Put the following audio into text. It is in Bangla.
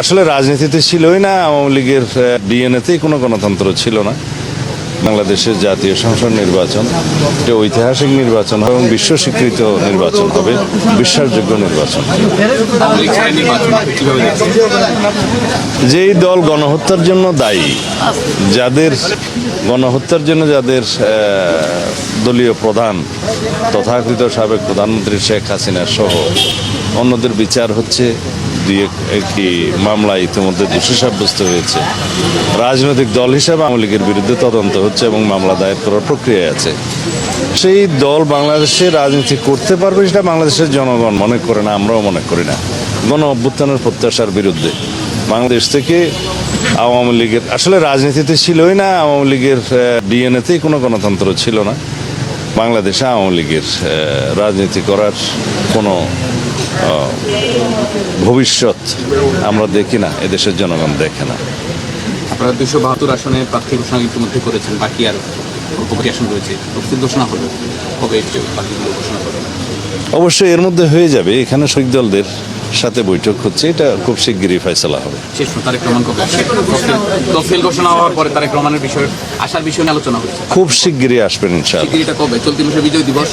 আসলে রাজনীতিতে ছিলই না, আওয়ামী লীগের ডিএনএতেই কোনো গণতন্ত্র ছিল না। বাংলাদেশের জাতীয় সংসদ নির্বাচন এটা ঐতিহাসিক নির্বাচন এবং বিশ্ব স্বীকৃত নির্বাচন হবে, বিশ্বাসযোগ্য নির্বাচন। যেই দল গণহত্যার জন্য দায়ী, যাদের গণহত্যার জন্য যাদের দলীয় প্রধান তথাকথিত সাবেক প্রধানমন্ত্রী শেখ হাসিনা সহ অন্যদের বিচার হচ্ছে, দিয়ে একটি মামলা ইতিমধ্যে দোষী সাব্যস্ত হয়েছে। রাজনৈতিক দল হিসেবে আওয়ামী লীগের বিরুদ্ধে তদন্ত হচ্ছে এবং মামলা দায়ের করার প্রক্রিয়ায় আছে। সেই দল বাংলাদেশে রাজনীতি করতে পারবে সেটা বাংলাদেশের জনগণ মনে করে না, আমরাও মনে করি না। গণ অভ্যুত্থানের প্রত্যাশার বিরুদ্ধে বাংলাদেশ থেকে আওয়ামী লীগের আসলে রাজনীতিতে ছিলই না, আওয়ামী লীগের ডিএনএতেই কোনো গণতন্ত্র ছিল না। বাংলাদেশে আওয়ামী লীগের রাজনীতি করার কোনো ভবিষ্যৎ আমরা দেখি না, এদেশের জনগণ দেখে না। আপনারা 272 আসনে প্রার্থী ঘোষণা ইতিমধ্যে করেছেন, বাকি আর কয়েকটি আসন রয়েছে, তফসিল ঘোষণা হলো কবে বাকিগুলো ঘোষণা করবেন? অবশ্যই এর মধ্যে হয়ে যাবে। এখানে শরিক দলদের সাথে বৈঠক হচ্ছে, এটা খুব শিগগিরই ফয়সালা হবে। শেষ তারেক রহমান কবে আসবে? তফসিল ঘোষণা হওয়ার পরে তারেক রহমানের বিষয়ে আসার বিষয় নিয়ে আলোচনা হচ্ছে, খুব শিগগিরই আসবেন ইনশাআল্লাহ। এটা কবে? চলতি মাসে বিজয় দিবস।